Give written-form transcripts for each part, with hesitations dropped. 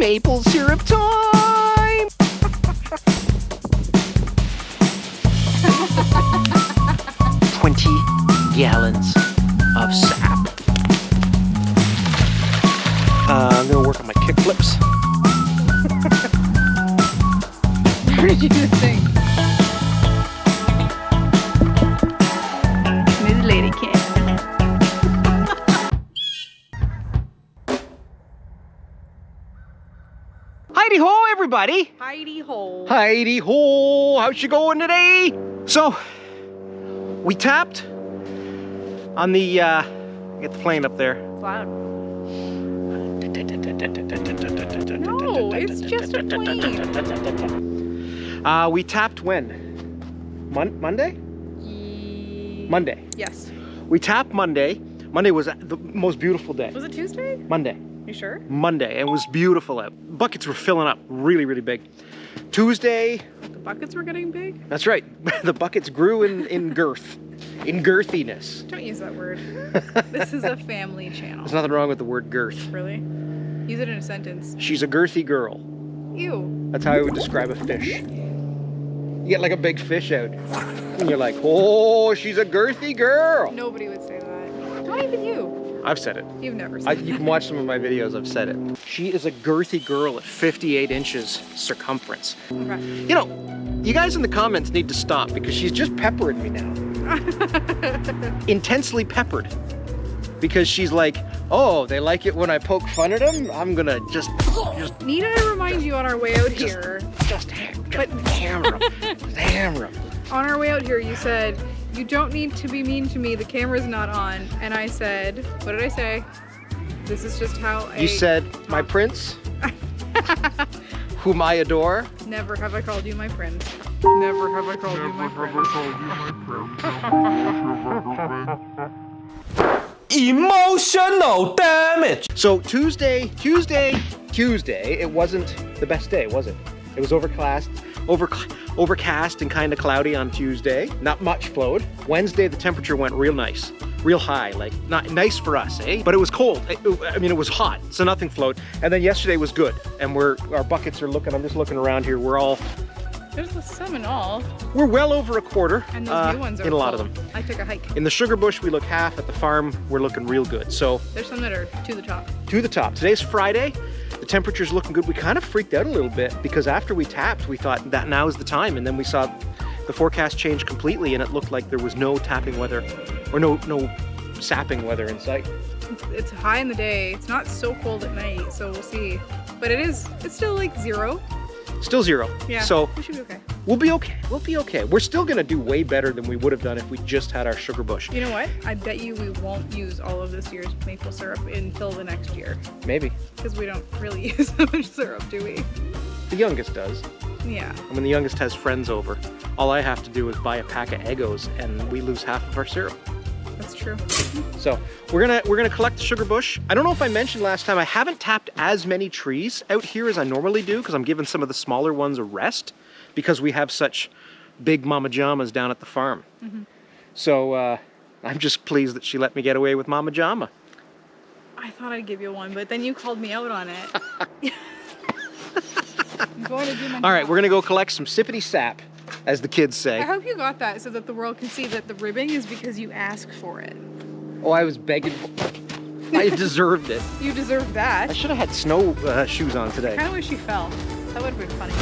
maple syrup time! 20 gallons of sap. I'm gonna work on my kick flips. Where did you just sing? Miss Lady Cat. Heidi ho, everybody! Heidi ho. Heidi ho! How's you going today? So, we tapped on the, get the plane up there. It's loud. No, it's just a plane. We tapped when? Monday? Monday. Yes. We tapped Monday. Monday was the most beautiful day. Was it Tuesday? Monday. You sure? Monday. It was beautiful out. Buckets were filling up really, really big. Tuesday. The buckets were getting big? That's right. The buckets grew in girth. In girthiness. Don't use that word. This is a family channel. There's nothing wrong with the word girth. Really? Use it in a sentence. She's a girthy girl. Ew. That's how I would describe a fish. You get like a big fish out, and you're like, oh, she's a girthy girl. Nobody would say that. Not even you. I've said it. You've never said it. You can watch some of my videos, I've said it. She is a girthy girl at 58 inches circumference. Okay. You know, you guys in the comments need to stop because she's just peppering me now. Intensely peppered. Because she's like, oh, they like it when I poke fun at them? I'm gonna just Need I remind you on our way out here? hammer them. Just hammer them. On our way out here, you said, you don't need to be mean to me, the camera's not on. And I said, what did I say? This is just how You said, my prince, whom I adore. Never have I called you my prince. Never have I called you my prince. Emotional damage. So Tuesday, it wasn't the best day, was it? It was overcast and kind of cloudy on Tuesday. Not much flowed. Wednesday, the temperature went real nice, real high, like not nice for us, eh? But it was cold. I mean, it was hot, so nothing flowed. And then yesterday was good, and our buckets are looking. I'm just looking around here. There's some in all. We're well over a quarter. And those new ones are in a lot full. of them. I took a hike. In the sugarbush, we look half. At the farm, we're looking real good. So There's some that are to the top. to the top. Today's Friday. The temperature's looking good. We kind of freaked out a little bit because after we tapped, we thought that now is the time, and then we saw the forecast change completely, and it looked like there was no tapping weather, or no sapping weather in sight. It's high in the day. It's not so cold at night, so we'll see. But it's still like 0. Still 0. Yeah. So we should be okay. we'll be okay. We'll be okay. We're still gonna do way better than we would have done if we just had our sugar bush. You know what? I bet you we won't use all of this year's maple syrup until the next year. Maybe. Because we don't really use that much syrup, do we? The youngest does. Yeah. And when the youngest has friends over, all I have to do is buy a pack of Eggos and we lose half of our syrup. That's true. So we're gonna collect the sugar bush. I don't know if I mentioned last time, I haven't tapped as many trees out here as I normally do because I'm giving some of the smaller ones a rest because we have such big mama jamas down at the farm. Mm-hmm. So I'm just pleased that she let me get away with mama jama. I thought I'd give you one, but then you called me out on it. I'm going to do my All right, job. we're gonna go collect some sippity sap, as the kids I say. hope you got that so that the world can see that the ribbing is because you asked for it. Oh, I was begging. I deserved it. You deserve that. I should have had snow shoes on today. I kind of wish you fell. That would have been funny.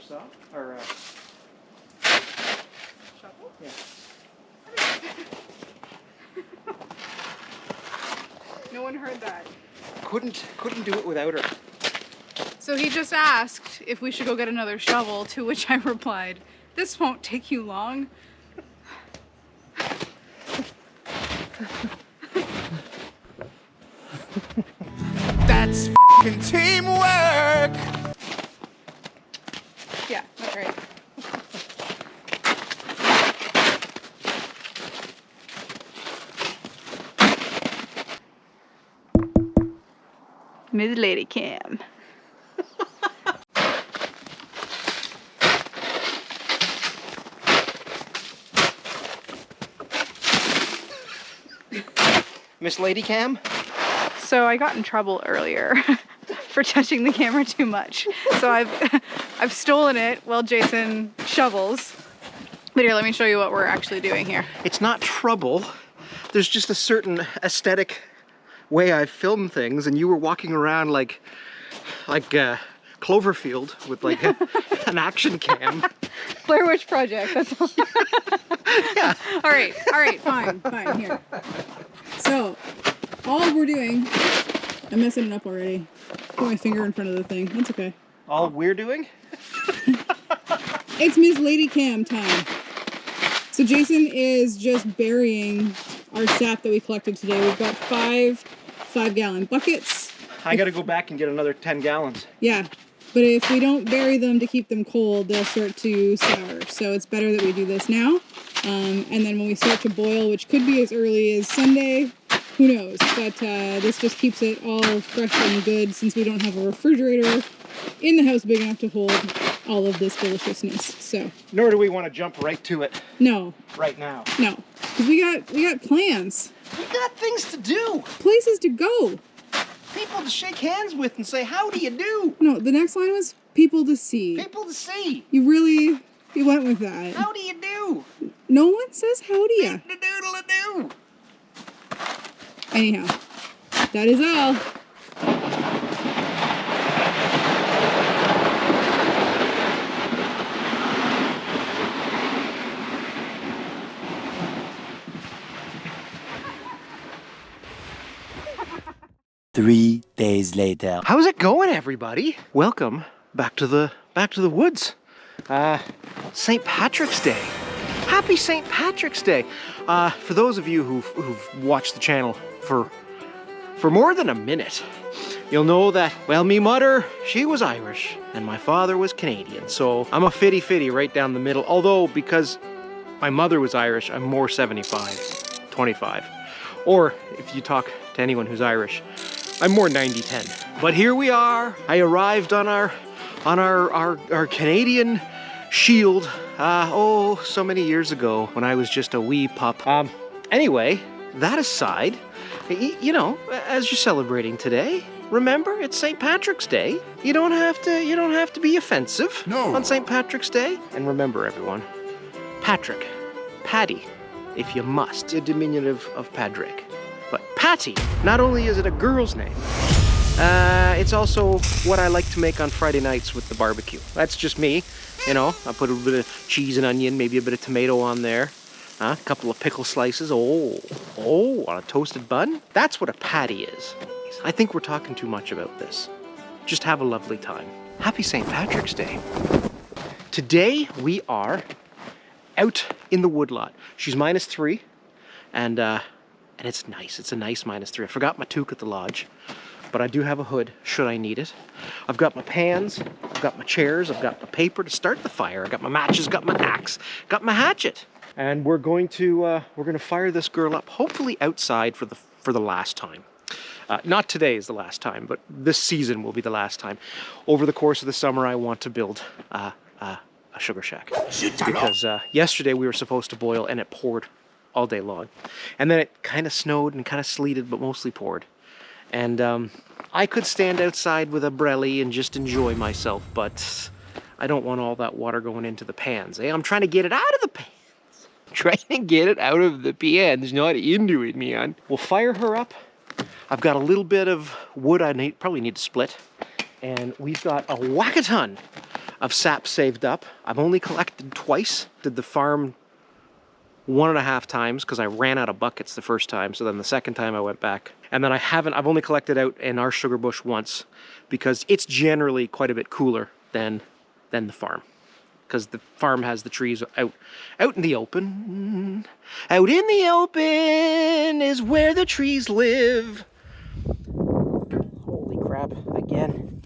saw? Or, Shovel? yeah. No one heard that. Couldn't do it without her. So he just asked if we should go get another shovel, to which I replied, "This won't take you long." That's f***ing teamwork! Yeah, that's right. Ms. Lady Cam. Miss Lady Cam? So I got in trouble earlier for touching the camera too much. So I've stolen it while Jason shovels. But here, let me show you what we're actually doing here. It's not trouble. There's just a certain aesthetic way I film things, and you were walking around like Cloverfield with like an action cam. Blair Witch Project, that's all. Yeah. All right, fine, here. So, all we're doing, I'm messing it up already. Put my finger in front of the thing, that's okay. All we're doing? It's Ms. Lady Cam time. So Jason is just burying our sap that we collected today. We've got five 5-gallon buckets. I gotta go back and get another 10 gallons. Yeah, but if we don't bury them to keep them cold, they'll start to sour. So it's better that we do this now. And then when we start to boil, which could be as early as Sunday, who knows? But this just keeps it all fresh and good since we don't have a refrigerator in the house big enough to hold all of this deliciousness. So Nor do we want to jump right to it no, right now. no, because we got plans, We got things to do. places to go. People to shake hands with and say, how do you do? No, the next line was people to see. People to see. You went with that. How do you do? No one says howdy ya. Do-doodle-a-doo. Anyhow, that is all. Three days later. How's it going, everybody? Welcome back to the woods. St. Patrick's Day. Happy St. Patrick's Day. For those of you who've watched the channel for more than a minute, you'll know that, well, me mother, she was Irish and my father was Canadian. So I'm a fitty right down the middle. Although, because my mother was Irish, I'm more 75-25. Or if you talk to anyone who's Irish, I'm more 90-10. But here we are. I arrived on our Canadian shield, so many years ago when I was just a wee pup. Anyway, that aside, you know, as you're celebrating today, remember it's St. Patrick's Day. You don't have to be offensive on St. Patrick's Day. And remember, everyone, Patrick, Paddy, if you must, a diminutive of Padraig. But Patty, not only is it a girl's name, it's also what I like to make on Friday nights with the barbecue. That's just me, you know. I put a bit of cheese and onion, maybe a bit of tomato on there, a couple of pickle slices, on a toasted bun. That's what a patty is. I think we're talking too much about this. Just have a lovely time. Happy St. Patrick's Day. Today we are out in the woodlot. She's -3, and it's nice. It's a nice -3. I forgot my toque at the lodge, but I do have a hood should I need it. I've got my pans, I've got my chairs, I've got my paper to start the fire. I got my matches, got my axe, got my hatchet, and we're going to fire this girl up, hopefully outside for the last time. Not today is the last time, but this season will be the last time. Over the course of the summer, I want to build a sugar shack, because yesterday we were supposed to boil and it poured all day long, and then it kind of snowed and kind of sleeted, but mostly poured. And I could stand outside with a brelly and just enjoy myself, but I don't want all that water going into the pans. I'm trying to get it out of the pans. Trying to get it out of the pans, not into it, man. We'll fire her up. I've got a little bit of wood I probably need to split, and we've got a whack-a-ton of sap saved up. I've only collected twice. Did the farm 1.5 times because I ran out of buckets the first time. So then the second time I went back. And then I've only collected out in our sugar bush once because it's generally quite a bit cooler than the farm. Because the farm has the trees out in the open. Out in the open is where the trees live. Holy crap, again.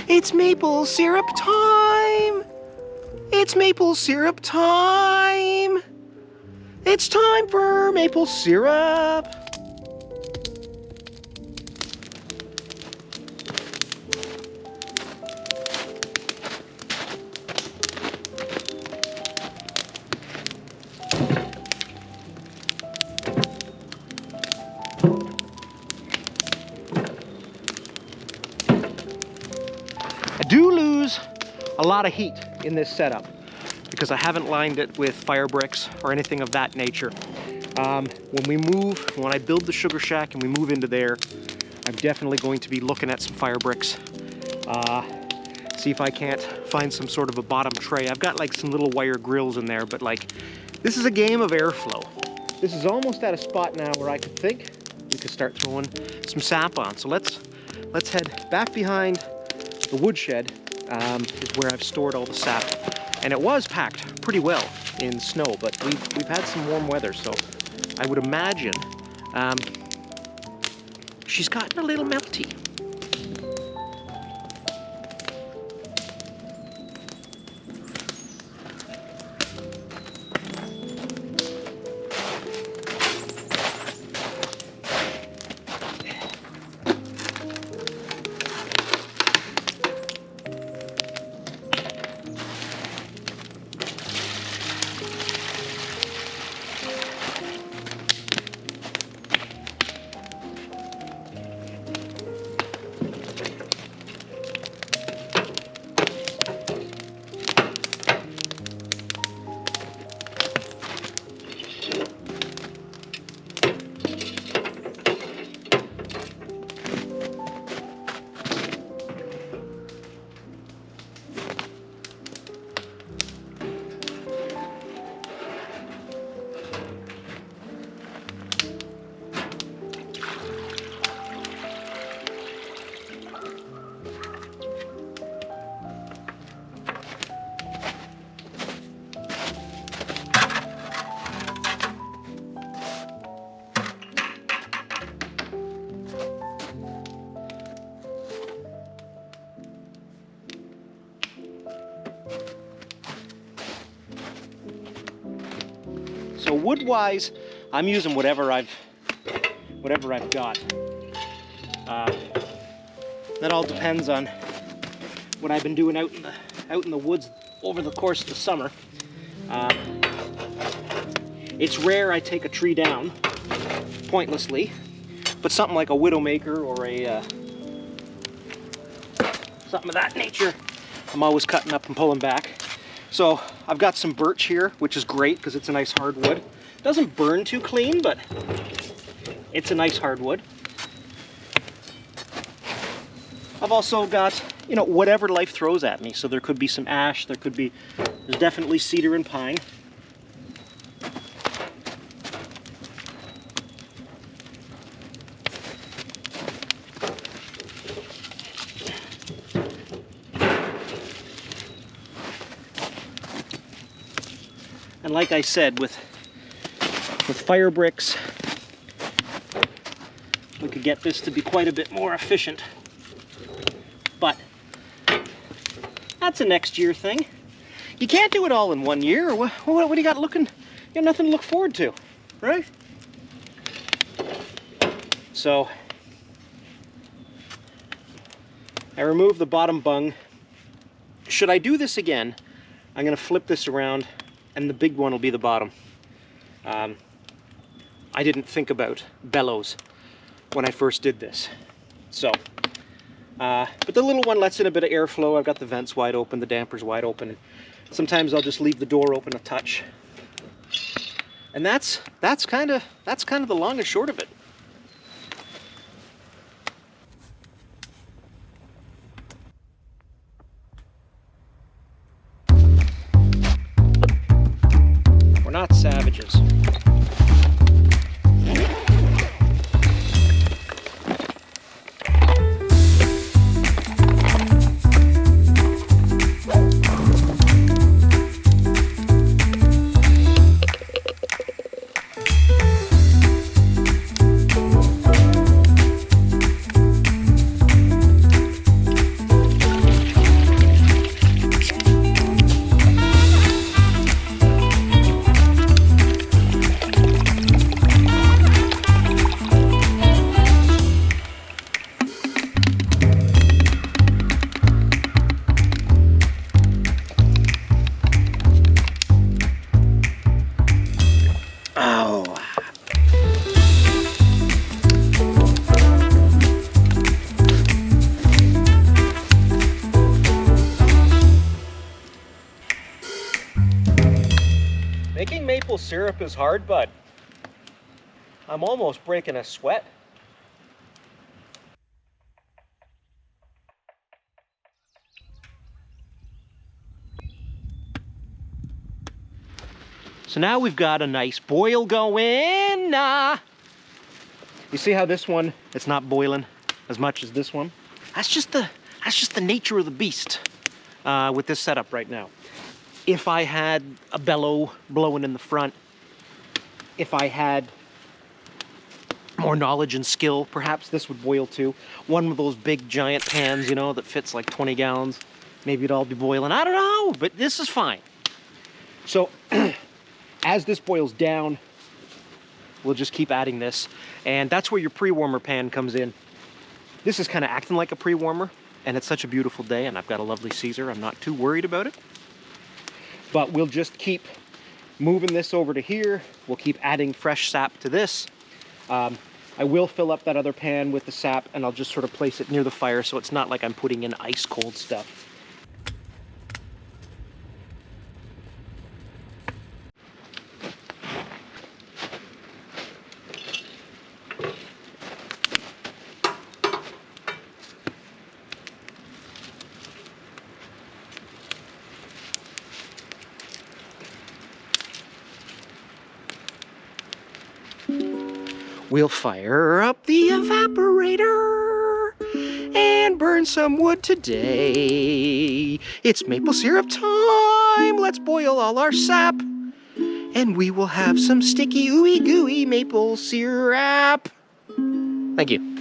It's maple syrup time! It's maple syrup time! It's time for maple syrup! I do lose a lot of heat in this setup because I haven't lined it with fire bricks or anything of that nature. When I build the sugar shack and we move into there, I'm definitely going to be looking at some fire bricks. See if I can't find some sort of a bottom tray. I've got like some little wire grills in there, but like, this is a game of airflow. This is almost at a spot now where I could think we could start throwing some sap on. So let's head back behind the woodshed, is where I've stored all the sap. And it was packed pretty well in snow, but we've had some warm weather, so I would imagine she's gotten a little melty. So wood-wise, I'm using whatever I've got. That all depends on what I've been doing out in the woods over the course of the summer. It's rare I take a tree down pointlessly, but something like a widowmaker or a something of that nature, I'm always cutting up and pulling back. So I've got some birch here, which is great because it's a nice hardwood. Doesn't burn too clean, but it's a nice hardwood. I've also got, you know, whatever life throws at me. So there could be some ash, there's definitely cedar and pine. And like I said, with fire bricks, we could get this to be quite a bit more efficient. But that's a next year thing. You can't do it all in 1 year. What do you got looking? You got nothing to look forward to, right? So I removed the bottom bung. Should I do this again, I'm going to flip this around and the big one will be the bottom. I didn't think about bellows when I first did this. So, but the little one lets in a bit of airflow. I've got the vents wide open, the dampers wide open. Sometimes I'll just leave the door open a touch. And that's kind of the long and short of it. advantages. Making maple syrup is hard, but I'm almost breaking a sweat. So now we've got a nice boil going. You see how this one, it's not boiling as much as this one? That's just the nature of the beast with this setup right now. If I had a bellow blowing in the front, if I had more knowledge and skill, perhaps this would boil too. One of those big giant pans, you know, that fits like 20 gallons. Maybe it'd all be boiling. I don't know, but this is fine. So as this boils down, we'll just keep adding this. And that's where your pre-warmer pan comes in. This is kind of acting like a pre-warmer, and it's such a beautiful day, and I've got a lovely Caesar. I'm not too worried about it. But we'll just keep moving this over to here. We'll keep adding fresh sap to this. I will fill up that other pan with the sap, and I'll just sort of place it near the fire so it's not like I'm putting in ice cold stuff. We'll fire up the evaporator and burn some wood today. It's maple syrup time. Let's boil all our sap, and we will have some sticky, ooey gooey maple syrup. Thank you.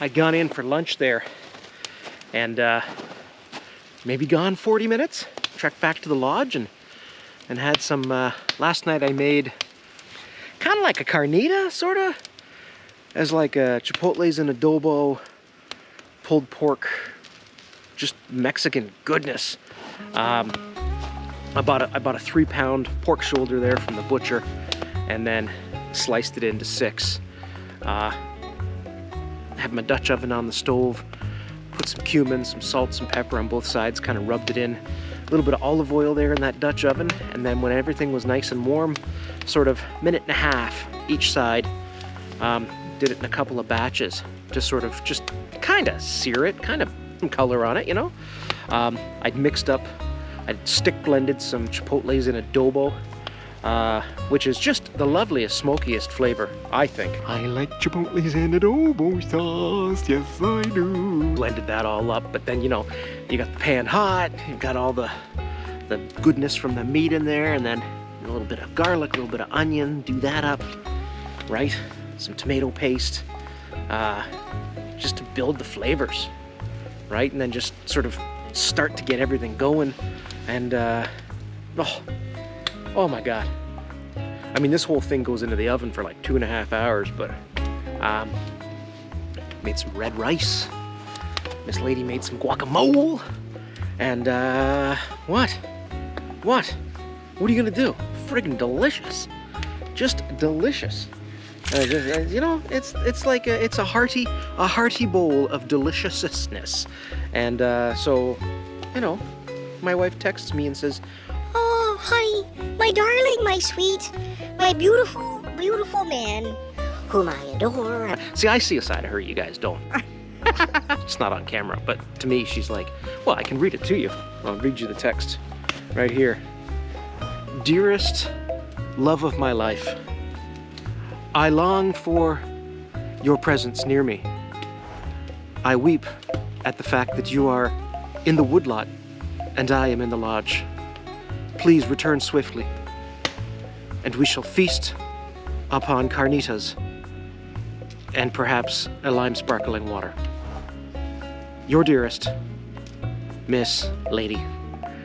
I'd gone in for lunch there and maybe gone 40 minutes, trekked back to the lodge and had some, last night I made kind of like a carnita, sort of, as like a chipotles and adobo, pulled pork, just Mexican goodness. I bought a 3-pound pork shoulder there from the butcher and then sliced it into 6. have my Dutch oven on the stove, put some cumin, some salt, some pepper on both sides, kind of rubbed it in. A little bit of olive oil there in that Dutch oven, and then when everything was nice and warm, sort of minute and a half each side, did it in a couple of batches to sort of just kind of sear it, kind of some color on it, you know. I'd stick blended some chipotles in adobo, which is just the loveliest, smokiest flavor, I think. I like chipotles and adobo sauce, yes I do. Blended that all up, but then, you know, you got the pan hot, you've got all the goodness from the meat in there, and then a little bit of garlic, a little bit of onion, do that up, right? Some tomato paste, just to build the flavors, right? And then just sort of start to get everything going, and oh my God. I mean, this whole thing goes into the oven for like 2.5 hours, but made some red rice. Miss Lady made some guacamole, and what are you gonna do? Friggin' delicious, just delicious. You know, it's like it's a hearty bowl of deliciousness, and so, you know, my wife texts me and says, "Oh, honey, my darling, my sweet, my beautiful, beautiful man, whom I adore." See, I see a side of her you guys don't. It's not on camera, but to me, she's like, well, I can read it to you. I'll read you the text right here. Dearest love of my life, I long for your presence near me. I weep at the fact that you are in the woodlot and I am in the lodge. Please return swiftly, and we shall feast upon carnitas and perhaps a lime sparkling water. Your dearest, Miss Lady.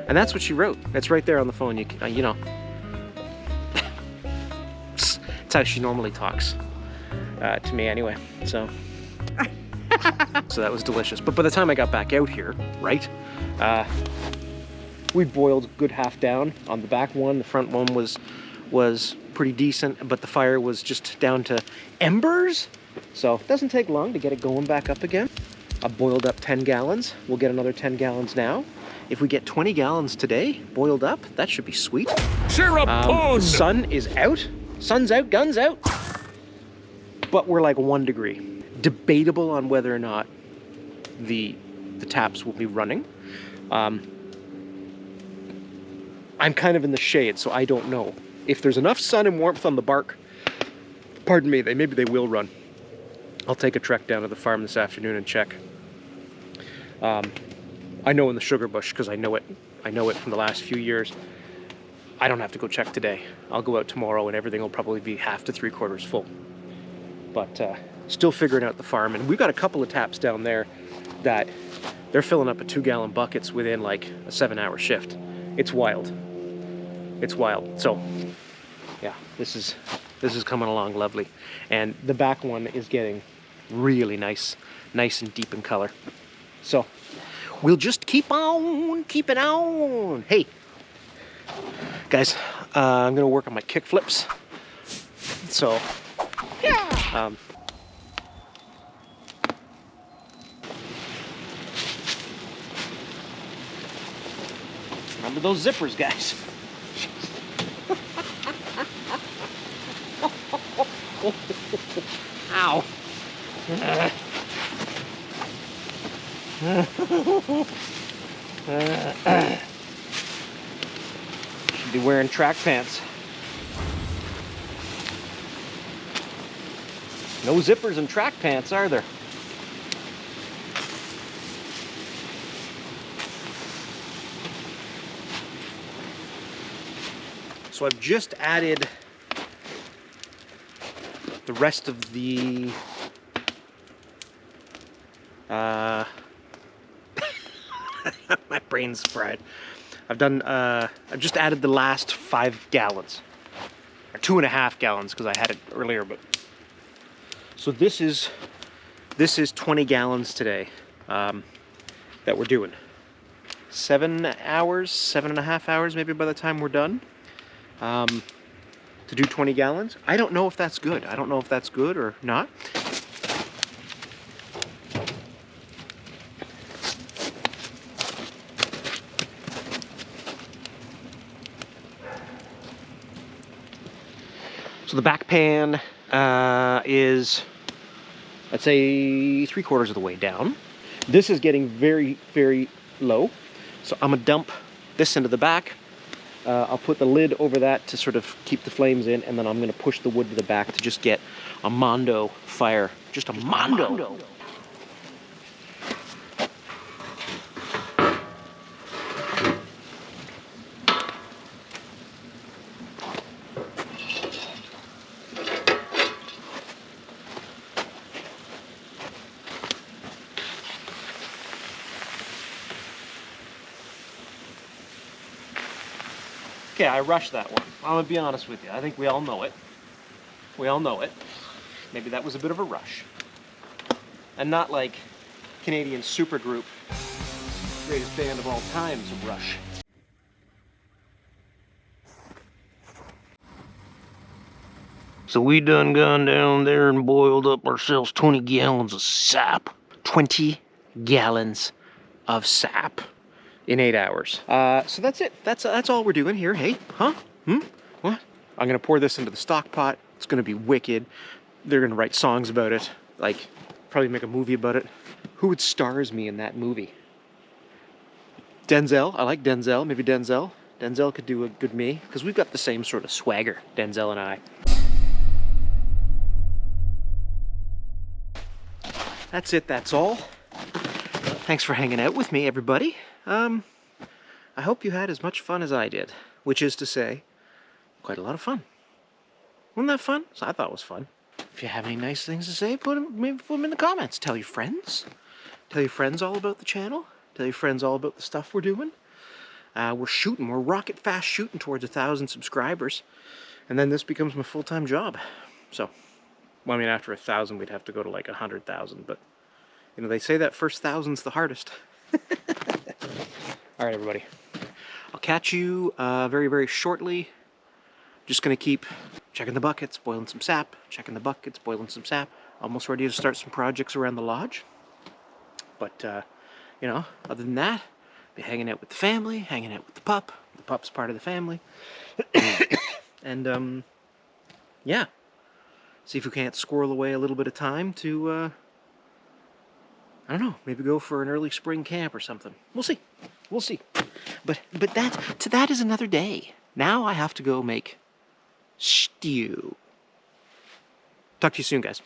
And that's what she wrote. It's right there on the phone. You know. It's how she normally talks to me anyway. So that was delicious. But by the time I got back out here, right, we boiled a good half down on the back one. The front one was pretty decent, but the fire was just down to embers. So it doesn't take long to get it going back up again. I boiled up 10 gallons. We'll get another 10 gallons now. If we get 20 gallons today, boiled up, that should be sweet. Sun is out. Sun's out, guns out. But we're like 1 degree. Debatable on whether or not the taps will be running. I'm kind of in the shade, so I don't know. If there's enough sun and warmth on the bark, pardon me, maybe they will run. I'll take a trek down to the farm this afternoon and check. I know in the sugarbush, because I know it from the last few years. I don't have to go check today. I'll go out tomorrow and everything will probably be half to 3/4 full. But still figuring out the farm, and we've got a couple of taps down there that they're filling up at 2-gallon buckets within like a 7-hour shift. It's wild. It's wild. So yeah, this is coming along lovely. And the back one is getting really nice and deep in color. So we'll just keep it on. Hey, guys, I'm gonna work on my kick flips. So, yeah. Remember those zippers, guys. Ow. Should be wearing track pants. No zippers and track pants, are there? So I've just added the rest of the my brain's fried. I've just added the last 5 gallons, or 2.5 gallons, because I had it earlier. But so this is 20 gallons today that we're doing. 7 hours, 7.5 hours maybe by the time we're done. To do 20 gallons. I don't know if that's good. I don't know if that's good or not. So the back pan is, I'd say, 3/4 of the way down. This is getting very, very low. So I'm gonna dump this into the back. I'll put the lid over that to sort of keep the flames in, and then I'm gonna push the wood to the back to just get a mondo fire. Just a mondo. Okay, I rushed that one. I'm gonna be honest with you. I think we all know it. We all know it. Maybe that was a bit of a rush. And not like Canadian supergroup, greatest band of all times of Rush. So we done gone down there and boiled up ourselves 20 gallons of sap. 20 gallons of sap. In 8 hours. So that's it. That's all we're doing here. Hey, huh? What? I'm gonna pour this into the stock pot. It's gonna be wicked. They're gonna write songs about it. Like, probably make a movie about it. Who would star as me in that movie? Denzel. I like Denzel. Maybe Denzel. Denzel could do a good me, because we've got the same sort of swagger, Denzel and I. That's it. That's all. Thanks for hanging out with me, everybody. I hope you had as much fun as I did, which is to say, quite a lot of fun. Wasn't that fun? So I thought it was fun. If you have any nice things to say, maybe put them in the comments. Tell your friends. Tell your friends all about the channel. Tell your friends all about the stuff we're doing. We're rocket fast shooting towards 1,000 subscribers. And then this becomes my full-time job. So, well, I mean, after 1,000, we'd have to go to like 100,000, but you know, they say that first 1,000's the hardest. All right, everybody. I'll catch you very, very shortly. Just gonna keep checking the buckets, boiling some sap, checking the buckets, boiling some sap. Almost ready to start some projects around the lodge. But, you know, other than that, be hanging out with the family, hanging out with the pup. The pup's part of the family. And, yeah. See if we can't squirrel away a little bit of time to, I don't know, maybe go for an early spring camp or something. We'll see. We'll see. But that is another day. Now I have to go make stew. Talk to you soon, guys.